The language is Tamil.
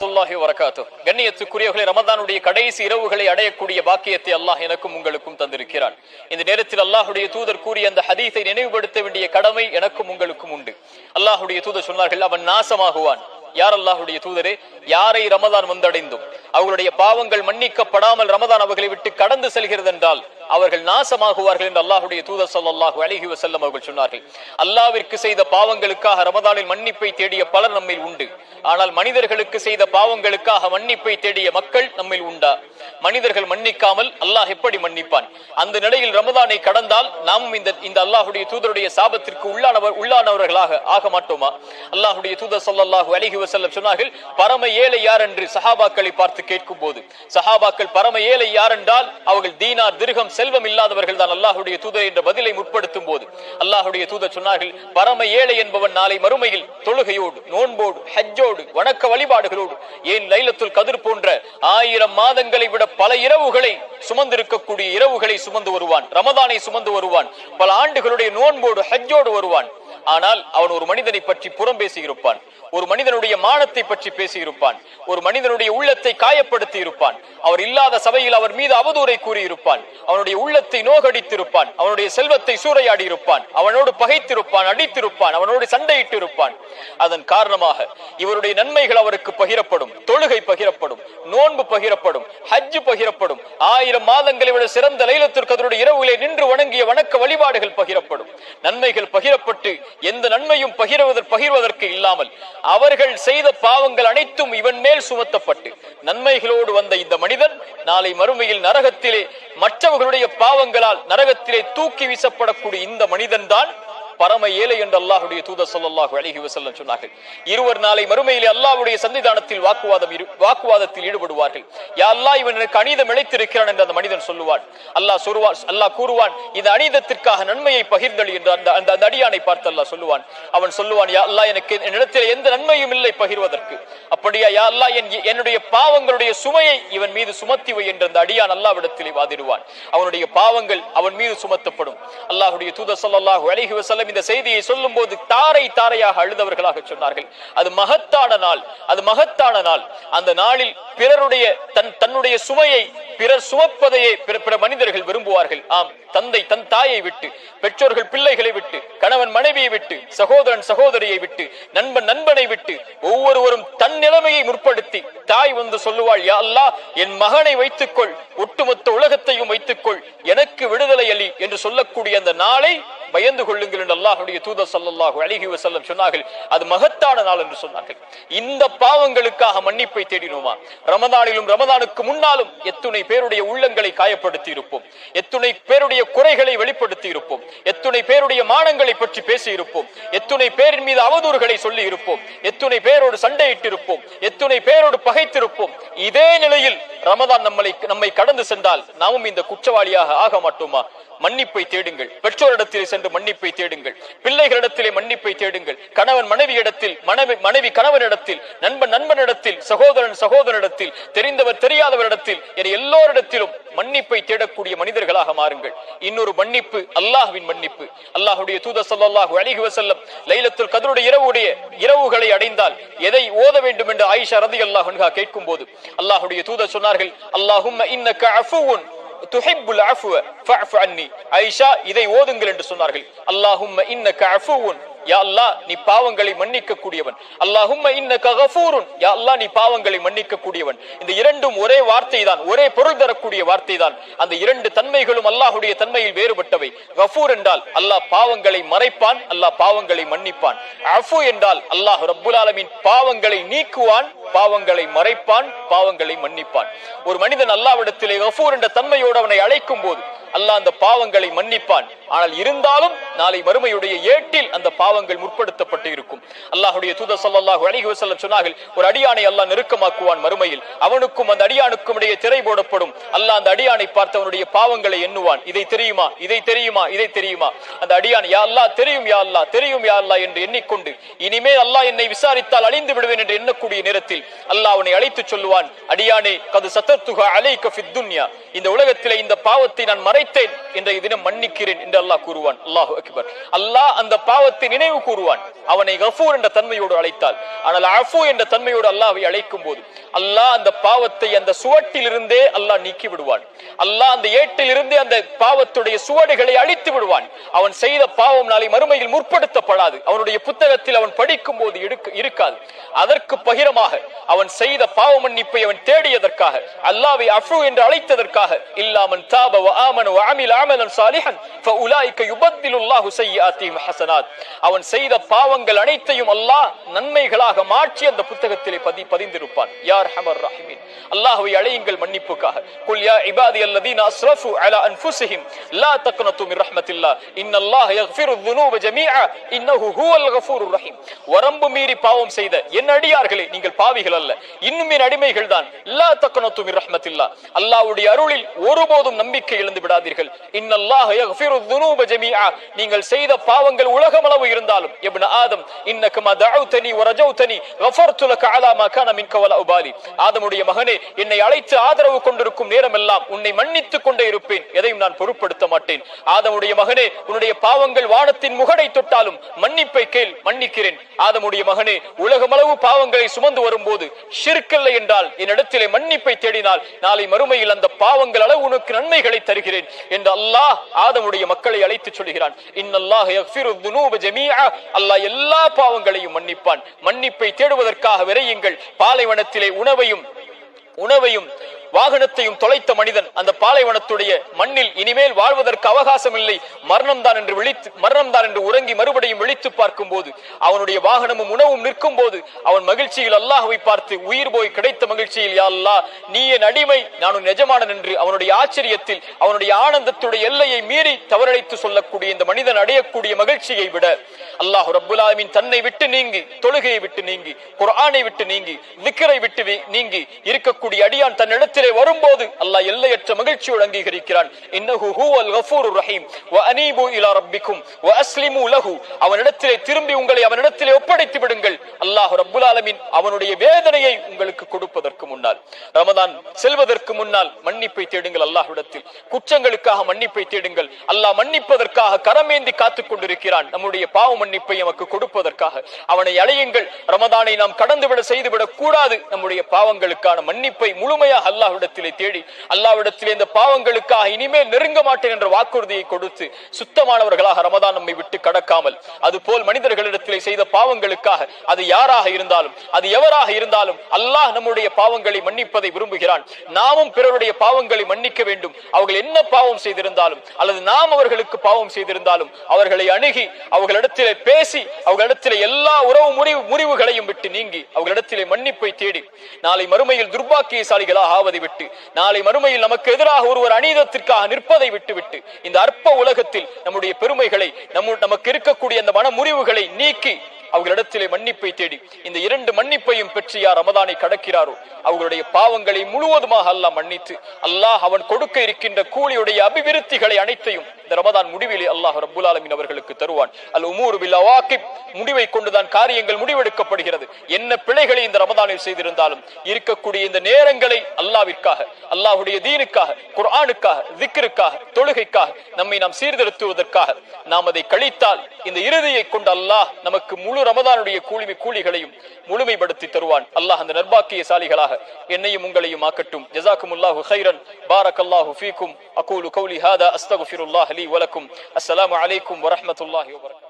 கண்ணியத்துக்குரியவர்களே, ரமதானுடைய கடைசி இரவுகளை அடையக்கூடிய பாக்கியத்தை அல்லாஹ் எனக்கும் உங்களுக்கும் தந்திருக்கிறான். இந்த நேரத்தில் அல்லாஹுடைய தூதர் கூறிய அந்த ஹதீஸை நினைவுபடுத்த வேண்டிய கடமை எனக்கும் உங்களுக்கும் உண்டு. அல்லாஹுடைய தூதர் சொன்னார்கள், அவன் நாசமாகுவான். யார் அல்லாஹுடைய தூதரே? யாரை ரமதான் வந்தடைந்தும் அவர்களுடைய பாவங்கள் மன்னிக்கப்படாமல் ரமதான் அவர்களை விட்டு கடந்து செல்கிறது என்றால் அவர்கள் நாசமாகுவார்கள் என்று அல்லாஹுடைய தூதர் ஸல்லல்லாஹு அலைஹி வஸல்லம் அவர்கள் சொன்னார்கள். அல்லாஹ்விற்கு செய்த பாவங்களுக்காக ரமதானில் மன்னிப்பை தேடிய பலர் நம்மில் உண்டு. ஆனால் மனிதர்களுக்கு செய்த பாவங்களுக்காக மன்னிப்பை தேடிய மக்கள் நம்மில் உண்டா? மனிதர்கள் மன்னிக்காமல் அல்லாஹ் எப்படி மன்னிப்பான்? அந்த நிலையில் ரமதானை கடந்தால் நாமும் இந்த அல்லாஹுடைய தூதருடைய சாபத்திற்கு உள்ளானவர்களாக ஆக மாட்டோமா? அல்லாஹுடைய தூதர் ஸல்லல்லாஹு அலைஹி வஸல்லம் சொன்னார்கள், பரம ஏழை யார் என்று சஹாபாக்களை பார்த்து கேட்கும் போது, சஹாபாக்கள் பரம ஏழை யார் என்றால் அவர்கள் தீனார் திர்ஹம் செல்வம் இல்லாதவர்கள் தான் அல்லாஹுடைய தூதர் என்ற பதிலை முற்படுத்தும் போது அல்லாஹுடைய தூதர் சொன்னார்கள், பரம ஏழை என்பவன் நாளை மறுமையில் தொழுகையோடு, நோன்போடு, ஹஜ்ஜோடு, வணக்க வழிபாடுகளோடு, ஏன் லைலத்துல் கத்ர் போன்ற 1000 மாதங்களை விட பல இரவுகளை சுமந்திருக்கக்கூடிய இரவுகளை சுமந்து வருவான், ரமதானை சுமந்து வருவான், பல ஆண்டுகளுடைய நோன்போடு ஹஜ்ஜோடு வருவான். ஆனால் அவன் ஒரு மனிதனை பற்றி புறம் பேசியிருப்பான், ஒரு மனிதனுடைய மானத்தை பற்றி பேசியிருப்பான், ஒரு மனிதனுடைய உள்ளத்தை காயப்படுத்தி இருப்பான், அவர் இல்லாத சபையில் அவர் மீது அவதூறை கூறியிருப்பான், அவனுடைய உள்ளத்தை நோகடித்திருப்பான், அவனுடைய செல்வத்தை சூறையாடி இருப்பான், அவனோடு பகைத்திருப்பான், அடித்திருப்பான், அவனோடு சண்டையிட்டு இருப்பான். அதன் காரணமாக இவருடைய நன்மைகள் அவருக்கு பகிரப்படும், தொழுகை பகிரப்படும், நோன்பு பகிரப்படும், ஹஜ் பகிரப்படும், 1000 மாதங்களை விட சிறந்த லைலத்துல் கத்ருடைய இரவுகளை நின்று வணங்கிய வணக்க வழிபாடுகள் பகிரப்படும். நன்மைகள் பகிரப்பட்டு எந்த நன்மையும் பகிர்வதற்கு இல்லாமல் அவர்கள் செய்த பாவங்கள் அனைத்தும் இவன் மேல் சுமத்தப்பட்டு நன்மைகளோடு வந்த இந்த மனிதன் நாளை மறுமையில் நரகத்திலே மற்றவர்களுடைய பாவங்களால் நரகத்திலே தூக்கி வீசப்படக்கூடிய இந்த மனிதன் தான் பரம ஏழை என்று அல்லாஹுடைய தூதர் ஸல்லல்லாஹு அலைஹி வஸல்லம் சொன்னார்கள். இருவர் நாளை மறுமையிலே அல்லாஹ்வுடைய சன்னிதானத்தில் வாக்குவாதத்தில் ஈடுபடுவார்கள். யா அல்லாஹ், இவன் எனக்கு அநீதம் இழைத்திருக்கிறான் என்று அந்த மனிதன் சொல்லுவான். அல்லாஹ் கூறுவான், இந்த அநீதத்திற்காக நன்மையை பகிர்ந்தளி என்று அந்த அடியானை பார்த்து அல்லாஹ் சொல்லுவான். அவன் சொல்லுவான், யா அல்லாஹ், எனக்கு என்னிடத்தில் எந்த நன்மையும் இல்லை பகிர்வதற்கு. அப்படியா யா அல்லாஹ், என்னுடைய பாவங்களுடைய சுமையை இவன் மீது சுமத்தி வை என்று அந்த அடியான் அல்லாஹ்விடத்திலே வாதிடுவான். அவனுடைய பாவங்கள் அவன் மீது சுமத்தப்படும். அல்லாஹ்வுடைய தூதர் ஸல்லல்லாஹு அலைஹி வஸல்லம் இந்த செய்தியை சொல்லும் போது தாரை தாரையாக அழுதவர்களாக சொன்னார்கள். அது மகத்தான நாள், அது மகத்தான நாள். அந்த நாளில் பிறருடைய தன்னுடைய சுமையை பிறர் சுமப்பதையே பிற மனிதர்கள் விரும்புவார்கள். ஆம், தந்தை தன் தாயை விட்டு, பெற்றோர்கள் பிள்ளைகளை விட்டு, கணவன் மனைவியை விட்டு, சகோதரன் சகோதரியை விட்டு, நண்பன் நண்பனை விட்டு, ஒவ்வொருவரும் தன் நிலைமையை முற்படுத்தி தாய் வந்து சொல்லுவாள், யா அல்லாஹ், என் மகனை வைத்துக்கொள், ஒட்டுமொத்த உலகத்தையும் வைத்துக்கொள், எனக்கு விடுதலை அளி என்று சொல்லக்கூடிய அந்த நாளை பயந்து கொள்ளுங்கள் என்று அல்லாஹ்வுடைய தூதர் ஸல்லல்லாஹு அலைஹி வஸல்லம் சொன்னார்கள். அது மகத்தான நாள் என்று சொன்னார்கள். இந்த பாவங்களுக்காக மன்னிப்பை தேடினோமா? ரமதானிலும் ரமதானுக்கு முன்னாலும் எத்துணை பேருடைய உள்ளங்களை காயப்படுத்தி இருப்போம், எத்துணை பேருடைய குறைகளை வெளிப்படுத்தி இருப்போம், எத்துணை பேருடைய மானங்களை பற்றி பேசி இருப்போம், எத்துணை பேரின் மீது அவதூறுகளை சொல்லி இருப்போம், எத்துணை பேரோடு சண்டையிட்டு இருப்போம், எத்துணை பேரோடு பகைத்திருப்போம். இதே நிலையில் ரமதான் நம்மை கடந்து சென்றால் நாமும் இந்த குற்றவாளியாக ஆக மாட்டோமா? மன்னிப்பை தேடுங்கள். பெற்றோரிடத்திலே சென்று மன்னிப்பை தேடுங்கள், பிள்ளைகளிடத்திலே மன்னிப்பை தேடுங்கள், கணவன் மனைவியிடத்தில், மனைவி கணவனிடத்தில், நண்பன் நண்பனிடத்தில், சகோதரன் சகோதரனிடத்தில், தெரிந்தவர் தெரியாதவரிடத்தில், எல்லோரிடத்திலும் மன்னிப்பை தேடக்கூடிய மனிதர்களாக மாறுங்கள். இன்னொரு மன்னிப்பு அல்லாஹ்வின் மன்னிப்பு. அல்லாஹ்வுடைய தூதர் ஸல்லல்லாஹு அலைஹி வஸல்லம் லைலத்துல் கத்ருடைய இரவுகளை அடைந்தால் எதை ஓத வேண்டும் என்று ஆயிஷா ரலியல்லாஹு அன்ஹா கேட்கும் போது அல்லாஹ்வுடைய தூதர் சொன்னார்கள், அல்லாஹும்ம இன்னக அஃபுவுன் துஹிப்புல் அஃப்வ ஃபஅஃபு அன்னி. ஆயிஷா, இதை ஓதுங்கள் என்று சொன்னார்கள். அல்லாஹும்ம இன்னக அஃபுவுன், யா அல்லாஹ், நீ பாவங்களை மன்னிக்க கூடியவன். அல்லாஹும்ம இன்னக கஃபூருன், யா அல்லாஹ், நீ பாவங்களை மன்னிக்க கூடியவன். இந்த இரண்டும் ஒரே வார்த்தை தான், ஒரே பொருள் தரக்கூடிய வார்த்தை தான். அந்த இரண்டு தன்மைகளும் அல்லாஹ்வுடைய தன்மையில் வேறுபட்டவை. கஃபூர் என்றால் அல்லாஹ் பாவங்களை மறைப்பான், அல்லாஹ் பாவங்களை மன்னிப்பான். அஃபு என்றால் அல்லாஹ் ரப்புல் ஆலமீன் பாவங்களை நீக்குவான், பாவங்களை மறைப்பான், பாவங்களை மன்னிப்பான். ஒரு மனிதன் அல்லாஹ்விடத்திலே கஃபூர் என்ற தன்மையோடு அவனை அழைக்கும் போது அல்லாஹ் அந்த பாவங்களை மன்னிப்பான். ஆனால் இருந்தாலும் நாளை மறுமையுடைய ஏட்டில் அந்த பாவங்கள் முற்படுத்தப்பட்டு இருக்கும். அல்லாஹ்வுடைய தூதர் ஸல்லல்லாஹு அலைஹி வஸல்லம் சொன்னார்கள், ஒரு அடியானை அல்லாஹ் நெருக்கமாக்குவான் மறுமையில். அவனுக்கும் அந்த அடியானுக்கும் இடையே திரை போடப்படும். அல்லாஹ் அந்த அடியானை பார்த்து அவனுடைய பாவங்களை எண்ணுவான். இதை தெரியுமா, இதை தெரியுமா, இதை தெரியுமா? அந்த அடியான், யா அல்லாஹ், தெரியும் யா அல்லாஹ், தெரியும் யா அல்லாஹ் என்று எண்ணிக்கொண்டு இனிமேல் அல்லாஹ் என்னை விசாரித்தால் அழிந்து விடுவேன் என்று எண்ணக்கூடிய நேரத்தில் அல்லாஹ் அவனை அழைத்து சொல்லுவான், அடியானே, கது சதர்துஹா அலைக ஃபித் துன்யா, இந்த உலகத்திலே இந்த பாவத்தை நான் அழைத்தேன், இன்றைய தினம் மன்னிக்கிறேன் என்று அல்லாஹ் கூறுவான். அல்லாஹு அக்பர். அல்லாஹ் அந்த பாவத்தை நினைவு கூறுவான். அவனை கஃபூர் என்ற தன்மையோடு அழைத்தால். ஆனால் அஃபு என்ற தன்மையோடு அல்லாஹ்வை அழைக்கும் போது அல்லாஹ் அந்த பாவத்தை அந்த சுவட்டிலிருந்தே அல்லாஹ் நீக்கி விடுவான். அல்லாஹ் அந்த ஏட்டிலிருந்தே அந்த பாவத்துடைய சுவடுகளை அழித்து விடுவான். அவன் செய்த பாவம் நாளை மறுமையில் முற்படுத்தப்படாது. அவனுடைய புத்தகத்தில் அவன் படிக்கும் போது இருக்காது. அதற்கு பகிரமாக அவன் செய்த பாவ மன்னிப்பை அவன் தேடியதற்காக, அல்லாஹ்வை அஃபு என்று அழைத்ததற்காக, இல்லாமன் தாப வ ஆமன வ அமில அமலன் சாலிஹன் ஃபஉலாயிக யுபத்திலுல்லாஹு ஸய்யிஆத்திஹிம் ஹஸனாத். அவன் செய்த பாவங்கள் அனைத்தையும் அல்லாஹ் நன்மைகளாக மாற்றி அந்த புத்தகத்திலே பதிந்திருப்பான். யா அர்ஹமர் ரஹீமீன். அல்லாஹ்வை அழையுங்கள் மன்னிப்புக்காக. குல் யா இபாதி அல்லதீன அஸ்ரஃபு அலா அன்ஃபுஸிஹிம் லா தக்னது மின் ரஹ்மத்தில்லாஹ் இன்னல்லாஹ யக்ஃபிரு ذுனூப ஜமீஆ இன்னஹு ஹுவல் கஃபூருர் ரஹீம். வரம்பு மீறி பாவம் செய்த என் அடியார்களே, நீங்கள் பாவிகள் அல்ல, இன்னும் என் அடிமைகள் தான். லா தக்னது மின் ரஹ்மத்தில்லாஹ். அல்லாஹ்வுடைய அருளில் ஒருபோதும் நம்பிக்கை இழந்து விடாதீர்கள். இன்னல்லாஹ யக்ஃபிரு ذுனூப ஜமீஆ. நீங்கள் செய்த பாவங்கள் உலகமளவு இருந்தாலும், இப்ன ஆதம் இன்னக மா தஅவுதனி வ ரஜௌதனி கஃபர்து லக அலா மா கான மின்க வலா உபாலி. ஆதமுடைய மகனே, என்னை அழைத்து ஆதரவு கொண்டிருக்கும் நேரமெல்லாம் உன்னை மன்னித்துக் கொண்டே இருப்பேன், எதையும் நான் பொருட்படுத்த மாட்டேன். ஆதமுடைய மகனே, உன்னுடைய பாவங்கள் வானத்தின் முகடை தொட்டாலும் மன்னிப்பை கேள், மன்னிக்கிறேன். ஆதமுடைய மகனே, உலகமளவு பாவங்களை சுமந்து வரும்போது ஷிர்க் என்றால் என்னிடத்திலே மன்னிப்பை தேடினால் நாளை மறுமையில் அந்த பாவங்கள் அளவு உனக்கு நன்மைகளை தருகிறேன் என்று அல்லாஹ் ஆதமுடைய மக்களை அழைத்து சொல்கிறான். இன்னல்லாஹ யக்ஃபிரு ذுனூப ஜமீஆ. அல்லாஹ் எல்லா பாவங்களையும் மன்னிப்பான். மன்னிப்பை தேடுவதற்காக விரையுங்கள். பாலைவனத்திலே உணவையும் வாகனத்தையும் தொலைத்த மனிதன் அந்த பாலைவனத்துடைய மண்ணில் இனிமேல் வாழ்வதற்கு அவகாசம் இல்லை, மரணம் தான் என்று உறங்கி மறுபடியும் விழித்து பார்க்கும் போது அவனுடைய வாகனமும் உணவும் நிற்கும் போது அவன் மகிழ்ச்சியில் அல்லாஹ்வை பார்த்து உயிர் போய் கிடைத்த மகிழ்ச்சியில், யா அல்லாஹ் நீ என் அடிமை, நான் உன் எஜமானன் என்று அவனுடைய ஆச்சரியத்தில் அவனுடைய ஆனந்தத்துடைய எல்லையை மீறி தவறழைத்து சொல்லக்கூடிய இந்த மனிதன் அடையக்கூடிய மகிழ்ச்சியை விட அல்லாஹ் ரப்புல் ஆலமீன் தன்னை விட்டு நீங்கி, தொழுகையை விட்டு நீங்கி, குர்ஆனை விட்டு நீங்கி, திக்ரை விட்டு நீங்கி இருக்கக்கூடிய அடியான் தன்னிடத்தில் வரும்போது அல்லாஹ் எல்லையற்ற மகிழ்ச்சியோடு அங்கீகரிக்கிறான். இன்னஹு ஹுவல் கஃபூருர் ரஹீம் வ அனீபு இலா ரப்பிக்கும் வ அஸ்லிமு லஹு. அவனிடத்திலே திரும்பி உங்களை அவனிடத்திலே ஒப்படைத்து விடுங்கள். அல்லாஹ் ரப்புல் ஆலமீன் அவனுடைய வேதனையை உங்களுக்கு கொடுப்பதற்கு முன்னால், ரமதான் செல்வதற்கு முன்னால் மன்னிப்பை தேடுங்கள். அல்லாஹ்விடத்தில் குற்றங்களுக்காக மன்னிப்பை தேடுங்கள். அல்லாஹ் மன்னிப்பதற்காக கரமேந்தி காத்துக் கொண்டிருக்கிறான், நம்முடைய பாவ மன்னிப்பை நமக்கு கொடுப்பதற்காக. அவனை அழையுங்கள். ரமதானை நாம் கடந்துவிட செய்துவிடக் கூடாது. நம்முடைய பாவங்களுக்கான மன்னிப்பை முழுமையாக அல்லாஹ்விடத்திலே தேடி அல்லாஹ்விடத்திலே இந்த பாவங்களுக்காக இனிமேல் நெருங்க மாட்டேன் என்ற வாக்குறுதியை கொடுத்து சுத்தமானவர்களாக ரமதான் நம்மை விட்டு கடக்காமல், அதுபோல் மனிதர்களிடத்திலே செய்த பாவங்களுக்காக அது யாராக இருந்தாலும் அது எவராக இருந்தாலும் அல்லாஹ் நம்முடைய பாவங்களை மன்னிப்பதை விரும்புகிறான். நாமும் பிறருடைய பாவங்களை மன்னிக்க வேண்டும். அவர்கள் என்ன பாவம் செய்திருந்தாலும் அல்லது நாம் அவர்களுக்கு பாவம் செய்திருந்தாலும் அவர்களை அணுகி அவர்களிடத்திலே பேசி அவர்களிடத்திலே எல்லா உறவு முறிவுகளையும் விட்டு நீங்கி அவர்களிடத்திலே மன்னிப்பை தேடி நாளை மறுமையில் துர்பாக்கியசாலிகளாக ஆவதை விட்டு, நாளை மறுமையில் நமக்கு எதிராக ஒருவர் அநீதத்திற்காக நிற்பதை விட்டுவிட்டு இந்த அற்ப உலகத்தில் நம்முடைய பெருமைகளை நமக்கு இருக்கக்கூடிய அந்த மன முறிவுகளை நீக்கி அவர்களிடத்திலே மன்னிப்பை தேடி இந்த இரண்டு மன்னிப்பையும் பெற்று யார் ரமதானை கடக்கிறாரோ அவர்களுடைய பாவங்களை முழுவதுமாக அல்லாஹ் மன்னித்து அல்லாஹ் அவன் கொடுக்க இருக்கின்ற கூலியுடைய அபிவிருத்திகளை அனைத்தையும் இந்த ரமதான் முடிவிலே அல்லாஹ் ரப்புல் ஆலமீன் அவர்களுக்கு தருவான். அல் உமூரு பில் அவாகிப். முடிவை கொண்டுதான் காரியங்கள் முடிவெடுக்கப்படுகிறது. என்ன பிழைகளை இந்த ரமதானில் செய்திருந்தாலும் இருக்கக்கூடிய இந்த நேரங்களை அல்லாஹ்விற்காக, அல்லாஹ்வுடைய தீனுக்காக, குர்ஆனுக்காக, திக்ருக்காக, தொழுகைக்காக நம்மை நாம் சீர்திருத்துவதற்காக நாம் அதை கழித்தால் இந்த இறுதியை கொண்டு அல்லாஹ் நமக்கு முழு ரமதானுடைய கூலிகளையும் முழுமைப்படுத்தி தருவான். அல்லாஹ் அந்த நற்பாக்கியசாலிகளாக என்னையும் உங்களையும் ஆக்கட்டும். ஜஸாக்குமுல்லாஹு கைரன். பாரக்கல்லாஹு ஃபீக்கும். அகூலு கௌலி ஹாதா அஸ்தக்ஃபிருல்லாஹ் லீ வலக்கும். அஸ்ஸலாமு அலைக்கும் வரஹ்மத்துல்லாஹி வபரகாத்துஹு.